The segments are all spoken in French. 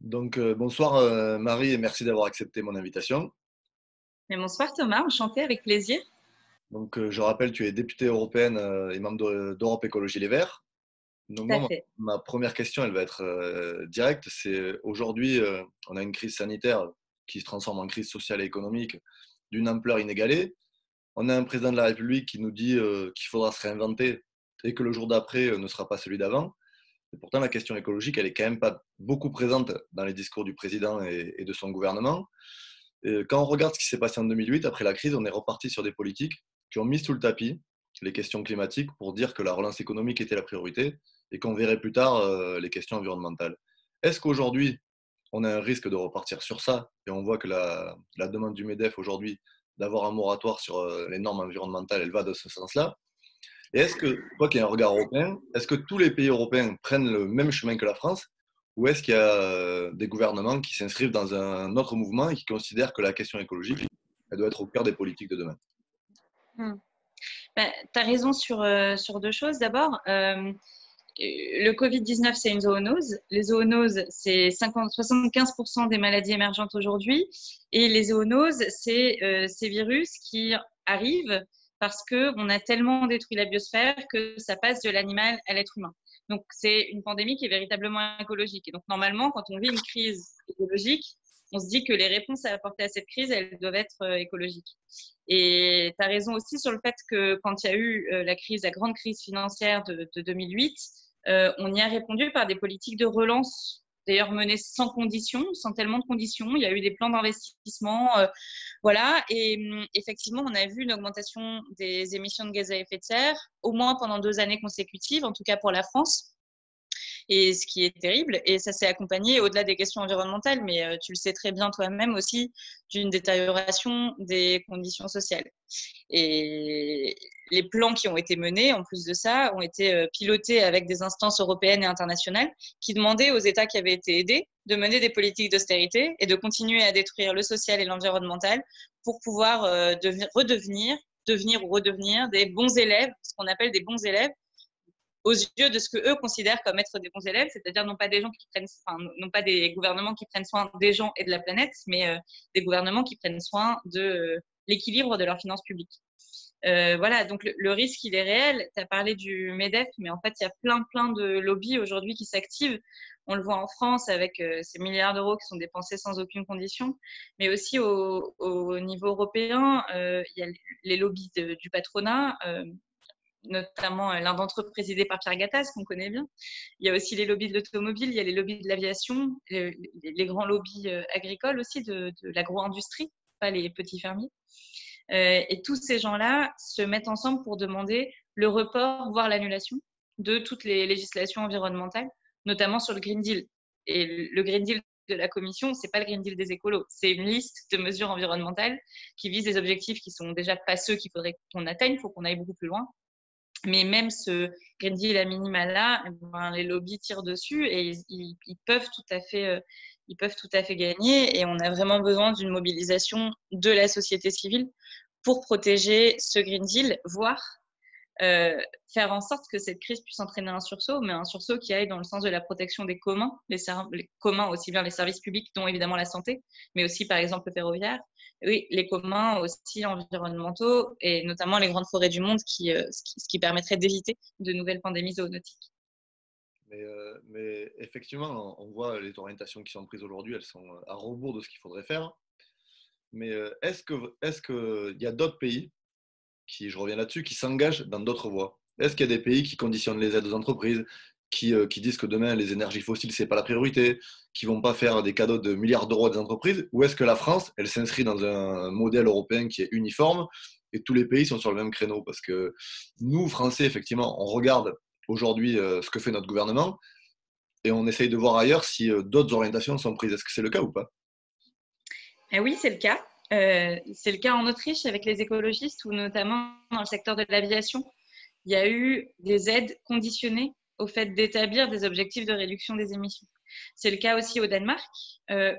Bonsoir Marie et merci d'avoir accepté mon invitation. Mais bonsoir Thomas, enchantée avec plaisir. Je rappelle, tu es députée européenne et membre d'Europe Écologie Les Verts. Tout à fait. Ma première question, elle va être directe. C'est aujourd'hui, on a une crise sanitaire qui se transforme en crise sociale et économique d'une ampleur inégalée. On a un président de la République qui nous dit qu'il faudra se réinventer et que le jour d'après ne sera pas celui d'avant. Et pourtant, la question écologique, elle est quand même pas beaucoup présente dans les discours du président et de son gouvernement. Quand on regarde ce qui s'est passé en 2008, après la crise, on est reparti sur des politiques qui ont mis sous le tapis les questions climatiques pour dire que la relance économique était la priorité et qu'on verrait plus tard les questions environnementales. Est-ce qu'aujourd'hui, on a un risque de repartir sur ça et on voit que la demande du MEDEF aujourd'hui d'avoir un moratoire sur les normes environnementales, elle va dans ce sens-là? Et est-ce que, toi qui as un regard européen, est-ce que tous les pays européens prennent le même chemin que la France ou est-ce qu'il y a des gouvernements qui s'inscrivent dans un autre mouvement et qui considèrent que la question écologique, elle doit être au cœur des politiques de demain? Hmm. Ben, tu as raison sur deux choses. D'abord, le Covid-19, c'est une zoonose. Les zoonoses, c'est 75% des maladies émergentes aujourd'hui. Et les zoonoses, c'est ces virus qui arrivent parce qu'on a tellement détruit la biosphère que ça passe de l'animal à l'être humain. Donc, c'est une pandémie qui est véritablement écologique. Et donc, normalement, quand on vit une crise écologique, on se dit que les réponses à apporter à cette crise, elles doivent être écologiques. Et tu as raison aussi sur le fait que quand il y a eu la grande crise financière de 2008, on y a répondu par des politiques de relance, d'ailleurs menées sans conditions, sans tellement de conditions. Il y a eu des plans d'investissement, voilà. Et effectivement, on a vu une augmentation des émissions de gaz à effet de serre, au moins pendant 2 années consécutives, en tout cas pour la France. Et ce qui est terrible, et ça s'est accompagné au-delà des questions environnementales, mais tu le sais très bien toi-même aussi, d'une détérioration des conditions sociales. Et les plans qui ont été menés, en plus de ça, ont été pilotés avec des instances européennes et internationales qui demandaient aux États qui avaient été aidés de mener des politiques d'austérité et de continuer à détruire le social et l'environnemental pour pouvoir devenir ou redevenir des bons élèves, ce qu'on appelle des bons élèves, aux yeux de ce que eux considèrent comme être des bons élèves, c'est-à-dire non pas des gens qui prennent, enfin, non pas des gouvernements qui prennent soin des gens et de la planète, mais des gouvernements qui prennent soin de l'équilibre de leurs finances publiques. Voilà, donc le risque, il est réel. Tu as parlé du MEDEF, mais en fait, il y a plein de lobbies aujourd'hui qui s'activent. On le voit en France avec ces milliards d'euros qui sont dépensés sans aucune condition, mais aussi au niveau européen, il y a les lobbies du patronat, notamment l'un d'entre eux présidé par Pierre Gattaz, qu'on connaît bien. Il y a aussi les lobbies de l'automobile, il y a les lobbies de l'aviation, les grands lobbies agricoles aussi, de l'agro-industrie, pas les petits fermiers. Et tous ces gens-là se mettent ensemble pour demander le report, voire l'annulation de toutes les législations environnementales, notamment sur le Green Deal. Et le Green Deal de la Commission, c'est pas le Green Deal des écolos, c'est une liste de mesures environnementales qui visent des objectifs qui sont déjà pas ceux qu'il faudrait qu'on atteigne, il faut qu'on aille beaucoup plus loin. Mais même ce Green Deal à minima là, ben, les lobbies tirent dessus et ils peuvent tout à fait, ils peuvent tout à fait gagner. Et on a vraiment besoin d'une mobilisation de la société civile pour protéger ce Green Deal, voire faire en sorte que cette crise puisse entraîner un sursaut, mais un sursaut qui aille dans le sens de la protection des communs, les communs aussi bien les services publics, dont évidemment la santé, mais aussi par exemple le ferroviaire. Oui, les communs aussi environnementaux et notamment les grandes forêts du monde, ce qui permettrait d'éviter de nouvelles pandémies zoonotiques. Mais effectivement, on voit les orientations qui sont prises aujourd'hui, elles sont à rebours de ce qu'il faudrait faire. Mais est-ce qu'il y a d'autres pays qui, je reviens là-dessus, qui s'engagent dans d'autres voies? Est-ce qu'il y a des pays qui conditionnent les aides aux entreprises, qui disent que demain les énergies fossiles c'est pas la priorité, qui vont pas faire des cadeaux de milliards d'euros à des entreprises? Ou est-ce que la France, elle s'inscrit dans un modèle européen qui est uniforme et tous les pays sont sur le même créneau? Parce que nous, Français, effectivement, on regarde aujourd'hui ce que fait notre gouvernement et on essaye de voir ailleurs si d'autres orientations sont prises. Est-ce que c'est le cas ou pas? Et oui, c'est le cas. C'est le cas en Autriche avec les écologistes ou notamment dans le secteur de l'aviation. Il y a eu des aides conditionnées au fait d'établir des objectifs de réduction des émissions. C'est le cas aussi au Danemark,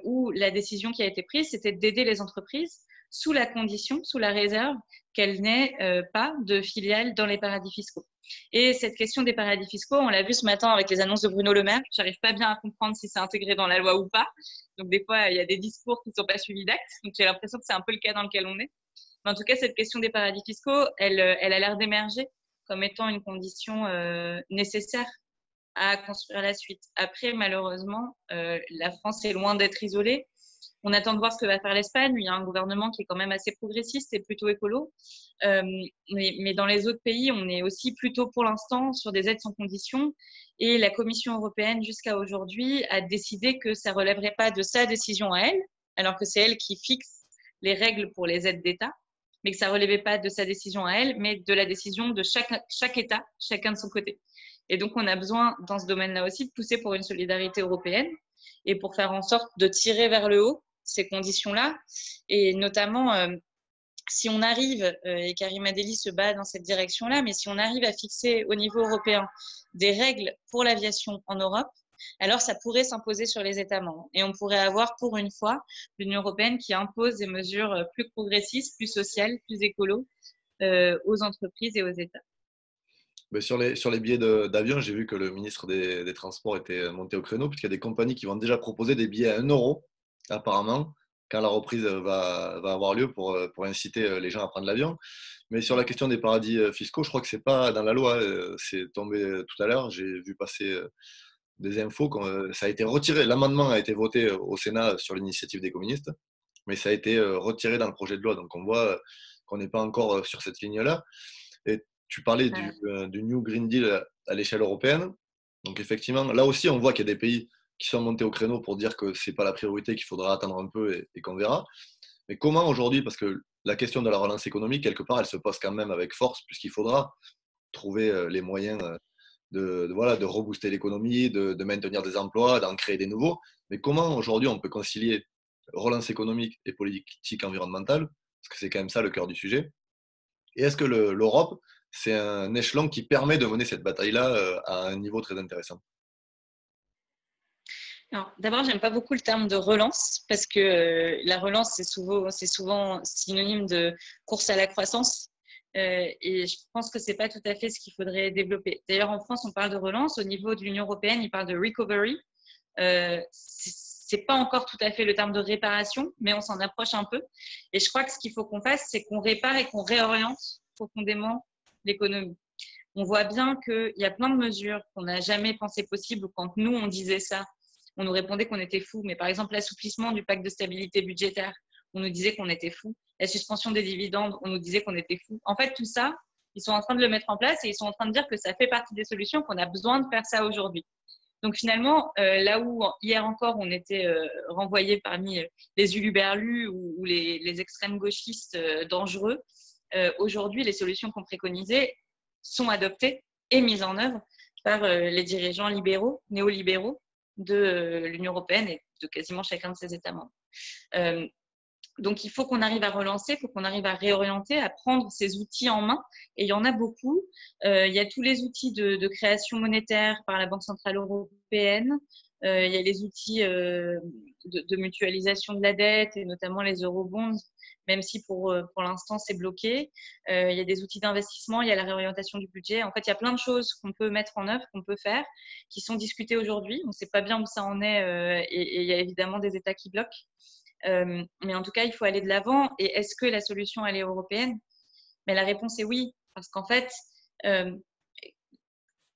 où la décision qui a été prise, c'était d'aider les entreprises sous la condition, sous la réserve qu'elle n'ait pas de filiales dans les paradis fiscaux. Et cette question des paradis fiscaux, on l'a vu ce matin avec les annonces de Bruno Le Maire. J'arrive pas bien à comprendre si c'est intégré dans la loi ou pas. Donc des fois, il y a des discours qui ne sont pas suivis d'actes. Donc j'ai l'impression que c'est un peu le cas dans lequel on est. Mais en tout cas, cette question des paradis fiscaux, elle a l'air d'émerger comme étant une condition nécessaire à construire la suite. Après, malheureusement, la France est loin d'être isolée. On attend de voir ce que va faire l'Espagne. Il y a un gouvernement qui est quand même assez progressiste et plutôt écolo. Mais dans les autres pays, on est aussi plutôt pour l'instant sur des aides sans condition. Et la Commission européenne, jusqu'à aujourd'hui, a décidé que ça ne relèverait pas de sa décision à elle, alors que c'est elle qui fixe les règles pour les aides d'État, mais que ça ne relevait pas de sa décision à elle, mais de la décision de chaque État, chacun de son côté. Et donc, on a besoin, dans ce domaine-là aussi, de pousser pour une solidarité européenne et pour faire en sorte de tirer vers le haut ces conditions-là. Et notamment, si on arrive, et Karima Delli se bat dans cette direction-là, mais si on arrive à fixer au niveau européen des règles pour l'aviation en Europe, alors ça pourrait s'imposer sur les États membres. Et on pourrait avoir pour une fois l'Union européenne qui impose des mesures plus progressistes, plus sociales, plus écolo aux entreprises et aux États. Mais sur les billets d'avion, j'ai vu que le ministre des Transports était monté au créneau, puisqu'il y a des compagnies qui vont déjà proposer des billets à 1 €, apparemment, quand la reprise va avoir lieu pour inciter les gens à prendre l'avion. Mais sur la question des paradis fiscaux, je crois que c'est pas dans la loi. C'est tombé tout à l'heure. J'ai vu passer des infos. Ça a été retiré. L'amendement a été voté au Sénat sur l'initiative des communistes, mais ça a été retiré dans le projet de loi. Donc on voit qu'on n'est pas encore sur cette ligne-là. Et tu parlais du New Green Deal à l'échelle européenne. Donc effectivement, là aussi, on voit qu'il y a des pays qui sont montés au créneau pour dire que ce n'est pas la priorité, qu'il faudra attendre un peu et qu'on verra. Mais comment aujourd'hui, parce que la question de la relance économique, quelque part, elle se pose quand même avec force, puisqu'il faudra trouver les moyens de rebooster l'économie, de maintenir des emplois, d'en créer des nouveaux. Mais comment aujourd'hui on peut concilier relance économique et politique environnementale, parce que c'est quand même ça le cœur du sujet. Et est-ce que l'Europe, c'est un échelon qui permet de mener cette bataille-là à un niveau très intéressant? D'abord, j'aime pas beaucoup le terme de relance parce que la relance, c'est souvent synonyme de course à la croissance. Et je pense que c'est pas tout à fait ce qu'il faudrait développer. D'ailleurs, en France, on parle de relance. Au niveau de l'Union européenne, ils parlent de recovery. C'est pas encore tout à fait le terme de réparation, mais on s'en approche un peu. Et je crois que ce qu'il faut qu'on fasse, c'est qu'on répare et qu'on réoriente profondément l'économie. On voit bien qu'il y a plein de mesures qu'on n'a jamais pensé possibles. Quand nous, on disait ça, on nous répondait qu'on était fous. Mais par exemple, l'assouplissement du pacte de stabilité budgétaire, on nous disait qu'on était fous. La suspension des dividendes, on nous disait qu'on était fous. En fait, tout ça, ils sont en train de le mettre en place et ils sont en train de dire que ça fait partie des solutions, qu'on a besoin de faire ça aujourd'hui. Donc finalement, là où hier encore on était renvoyé parmi les uluberlus ou les extrêmes gauchistes dangereux, aujourd'hui les solutions qu'on préconisait sont adoptées et mises en œuvre par les dirigeants libéraux, néolibéraux de l'Union européenne et de quasiment chacun de ses États membres. Donc, il faut qu'on arrive à relancer, il faut qu'on arrive à réorienter, à prendre ces outils en main. Et il y en a beaucoup. Il y a tous les outils de création monétaire par la Banque centrale européenne. Il y a les outils de mutualisation de la dette et notamment les eurobonds, même si pour l'instant, c'est bloqué. Il y a des outils d'investissement, il y a la réorientation du budget. En fait, il y a plein de choses qu'on peut mettre en œuvre, qu'on peut faire, qui sont discutées aujourd'hui. On ne sait pas bien où ça en est et il y a évidemment des États qui bloquent. Mais en tout cas, il faut aller de l'avant. Et est-ce que la solution, elle est européenne? Mais la réponse est oui. Parce qu'en fait,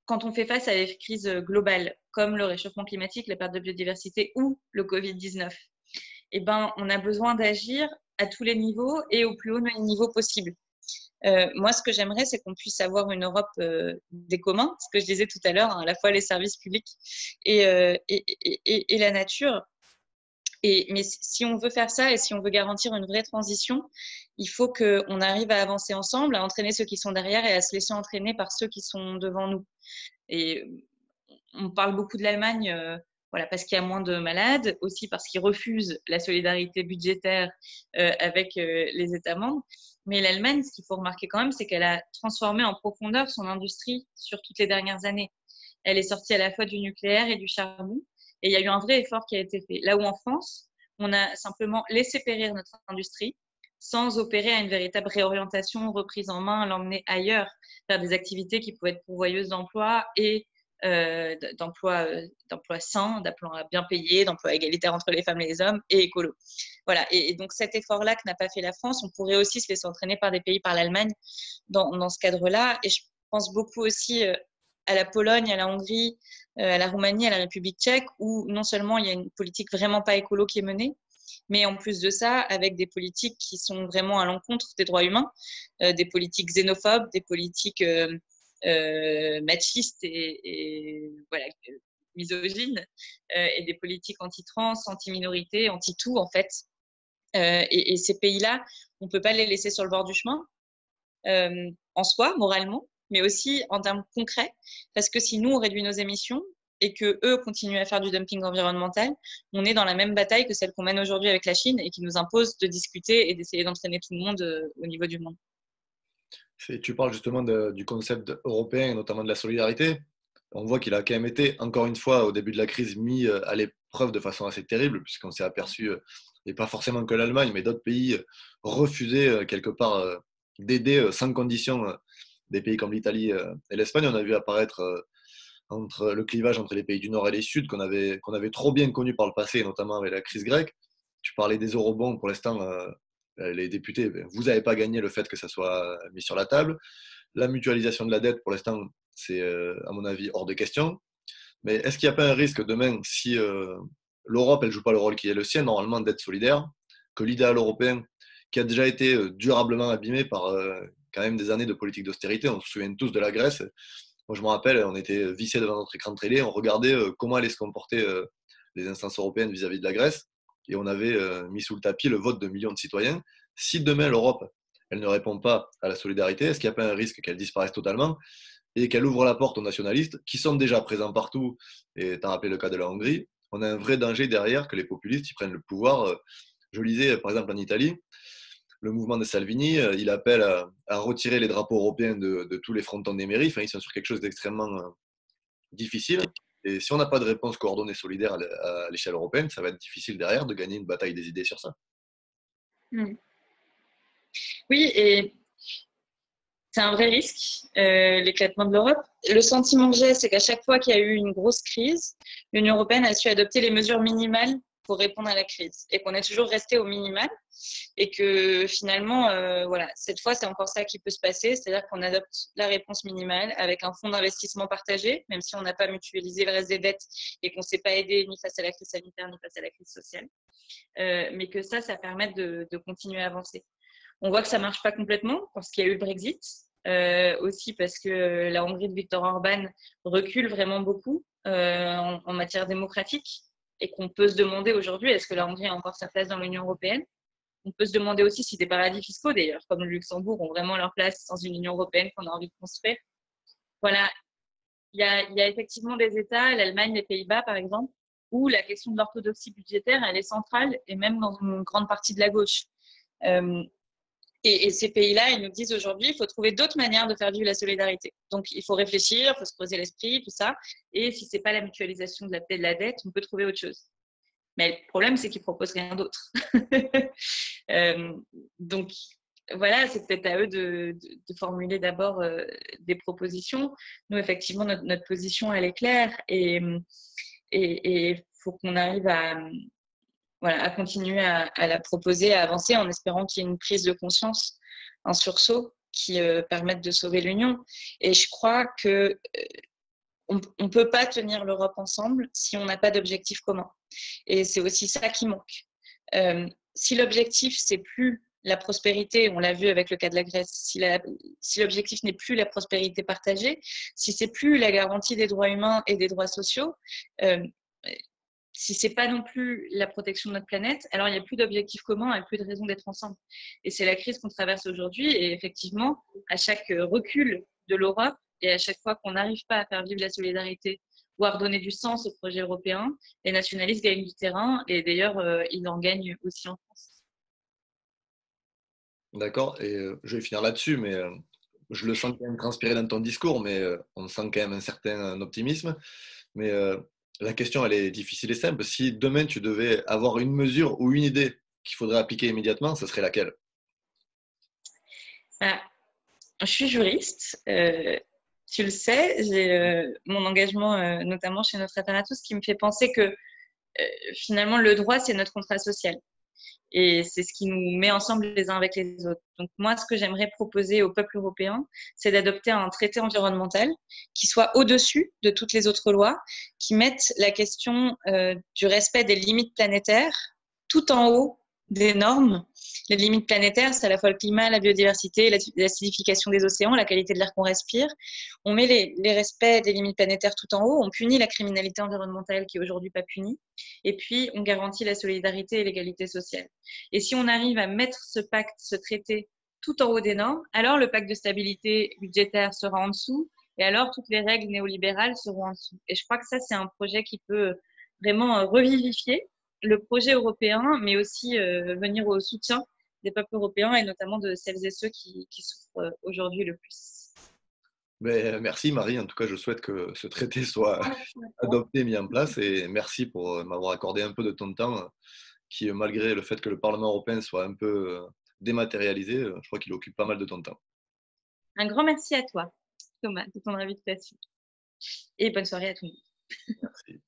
quand on fait face à des crises globales, comme le réchauffement climatique, la perte de biodiversité ou le Covid-19, eh ben, on a besoin d'agir à tous les niveaux et au plus haut niveau possible. Moi, ce que j'aimerais, c'est qu'on puisse avoir une Europe des communs, ce que je disais tout à l'heure, hein, à la fois les services publics et la nature. Mais si on veut faire ça et si on veut garantir une vraie transition, il faut qu'on arrive à avancer ensemble, à entraîner ceux qui sont derrière et à se laisser entraîner par ceux qui sont devant nous. Et on parle beaucoup de l'Allemagne voilà, parce qu'il y a moins de malades, aussi parce qu'ils refusent la solidarité budgétaire avec les États membres. Mais l'Allemagne, ce qu'il faut remarquer quand même, c'est qu'elle a transformé en profondeur son industrie sur toutes les dernières années. Elle est sortie à la fois du nucléaire et du charbon. Et il y a eu un vrai effort qui a été fait. Là où en France, on a simplement laissé périr notre industrie sans opérer à une véritable réorientation, reprise en main, l'emmener ailleurs, vers des activités qui pouvaient être pourvoyeuses d'emplois et d'emplois sains, d'emplois bien payés, d'emplois égalitaires entre les femmes et les hommes et écolo. Voilà. Et donc cet effort-là que n'a pas fait la France, on pourrait aussi se laisser entraîner par des pays, par l'Allemagne, dans ce cadre-là. Et je pense beaucoup aussi à la Pologne, à la Hongrie, à la Roumanie, à la République tchèque, où non seulement il y a une politique vraiment pas écolo qui est menée, mais en plus de ça, avec des politiques qui sont vraiment à l'encontre des droits humains, des politiques xénophobes, des politiques machistes et voilà, misogynes, et des politiques anti-trans, anti-minorité, anti-tout en fait. Et ces pays-là, on ne peut pas les laisser sur le bord du chemin, en soi, moralement, mais aussi en termes concrets, parce que si nous, on réduit nos émissions et que eux continuent à faire du dumping environnemental, on est dans la même bataille que celle qu'on mène aujourd'hui avec la Chine et qui nous impose de discuter et d'essayer d'entraîner tout le monde au niveau du monde. Tu parles justement du concept européen et notamment de la solidarité. On voit qu'il a quand même été, encore une fois, au début de la crise, mis à l'épreuve de façon assez terrible, puisqu'on s'est aperçu, et pas forcément que l'Allemagne, mais d'autres pays refusaient quelque part d'aider sans condition des pays comme l'Italie et l'Espagne. On a vu apparaître entre le clivage entre les pays du Nord et les Sud qu'on avait trop bien connu par le passé, notamment avec la crise grecque. Tu parlais des eurobonds, pour l'instant, les députés, vous n'avez pas gagné le fait que ça soit mis sur la table. La mutualisation de la dette, pour l'instant, c'est à mon avis hors de question. Mais est-ce qu'il n'y a pas un risque demain, si l'Europe, elle ne joue pas le rôle qui est le sien, normalement d'être solidaire, que l'idéal européen, qui a déjà été durablement abîmé par quand même des années de politique d'austérité, on se souvient tous de la Grèce. Moi, je me rappelle, on était vissés devant notre écran de télé, on regardait comment allaient se comporter les instances européennes vis-à-vis de la Grèce, et on avait mis sous le tapis le vote de millions de citoyens. Si demain l'Europe, elle ne répond pas à la solidarité, est-ce qu'il n'y a pas un risque qu'elle disparaisse totalement et qu'elle ouvre la porte aux nationalistes qui sont déjà présents partout? Et tu as rappelé le cas de la Hongrie. On a un vrai danger derrière que les populistes ils prennent le pouvoir. Je lisais par exemple en Italie, le mouvement de Salvini, il appelle à retirer les drapeaux européens de tous les frontons des mairies. Enfin, ils sont sur quelque chose d'extrêmement difficile. Et si on n'a pas de réponse coordonnée solidaire à l'échelle européenne, ça va être difficile derrière de gagner une bataille des idées sur ça. Oui, et c'est un vrai risque, l'éclatement de l'Europe. Le sentiment que j'ai, c'est qu'à chaque fois qu'il y a eu une grosse crise, l'Union européenne a su adopter les mesures minimales pour répondre à la crise et qu'on est toujours resté au minimal et que finalement, voilà, cette fois, c'est encore ça qui peut se passer, c'est-à-dire qu'on adopte la réponse minimale avec un fonds d'investissement partagé, même si on n'a pas mutualisé le reste des dettes et qu'on ne s'est pas aidé ni face à la crise sanitaire ni face à la crise sociale, mais que ça permet de continuer à avancer. On voit que ça ne marche pas complètement parce qu'il y a eu le Brexit, aussi parce que la Hongrie de Viktor Orban recule vraiment beaucoup en matière démocratique et qu'on peut se demander aujourd'hui, est-ce que la Hongrie a encore sa place dans l'Union européenne? On peut se demander aussi si des paradis fiscaux, d'ailleurs, comme le Luxembourg, ont vraiment leur place dans une Union européenne qu'on a envie de construire. Voilà, il y a effectivement des États, l'Allemagne, les Pays-Bas, par exemple, où la question de l'orthodoxie budgétaire, elle est centrale, et même dans une grande partie de la gauche. Et ces pays-là, ils nous disent aujourd'hui, il faut trouver d'autres manières de faire vivre la solidarité. Donc, il faut réfléchir, il faut se creuser l'esprit, tout ça. Et si ce n'est pas la mutualisation de la dette, on peut trouver autre chose. Mais le problème, c'est qu'ils ne proposent rien d'autre. Donc, voilà, c'est peut-être à eux de formuler d'abord des propositions. Nous, effectivement, notre position, elle est claire. Et il faut qu'on arrive à continuer à la proposer, à avancer en espérant qu'il y ait une prise de conscience, un sursaut qui permette de sauver l'Union. Et je crois que on ne peut pas tenir l'Europe ensemble si on n'a pas d'objectif commun. Et c'est aussi ça qui manque. Si l'objectif, c'est plus la prospérité, on l'a vu avec le cas de la Grèce, si l'objectif n'est plus la prospérité partagée, si c'est plus la garantie des droits humains et des droits sociaux, si c'est pas non plus la protection de notre planète, alors il n'y a plus d'objectifs communs et plus de raison d'être ensemble. Et c'est la crise qu'on traverse aujourd'hui. Et effectivement, à chaque recul de l'Europe et à chaque fois qu'on n'arrive pas à faire vivre la solidarité ou à redonner du sens au projet européen, les nationalistes gagnent du terrain. Et d'ailleurs, ils en gagnent aussi en France. D'accord, et je vais finir là-dessus, mais je le sens quand même transpirer dans ton discours, mais on sent quand même un certain optimisme. Mais la question, elle est difficile et simple. Si demain, tu devais avoir une mesure ou une idée qu'il faudrait appliquer immédiatement, ce serait laquelle? Bah, je suis juriste. Tu le sais, j'ai mon engagement, notamment chez Notre Thanatos, qui me fait penser que finalement, le droit, c'est notre contrat social. Et c'est ce qui nous met ensemble les uns avec les autres. Donc moi, ce que j'aimerais proposer au peuple européen, c'est d'adopter un traité environnemental qui soit au-dessus de toutes les autres lois, qui mette la question du respect des limites planétaires tout en haut des normes. Les limites planétaires, c'est à la fois le climat, la biodiversité, l'acidification des océans, la qualité de l'air qu'on respire. On met les respects des limites planétaires tout en haut, on punit la criminalité environnementale qui est aujourd'hui pas punie, et puis on garantit la solidarité et l'égalité sociale. Et si on arrive à mettre ce pacte, ce traité tout en haut des normes, alors le pacte de stabilité budgétaire sera en dessous et alors toutes les règles néolibérales seront en dessous. Et je crois que ça, c'est un projet qui peut vraiment revivifier le projet européen, mais aussi venir au soutien des peuples européens et notamment de celles et ceux qui souffrent aujourd'hui le plus. Mais, merci Marie, en tout cas je souhaite que ce traité soit adopté, mis en place, et merci pour m'avoir accordé un peu de ton temps, qui malgré le fait que le Parlement européen soit un peu dématérialisé, je crois qu'il occupe pas mal de ton temps. Un grand merci à toi, Thomas, de ton invitation. Et bonne soirée à tout le monde. Merci.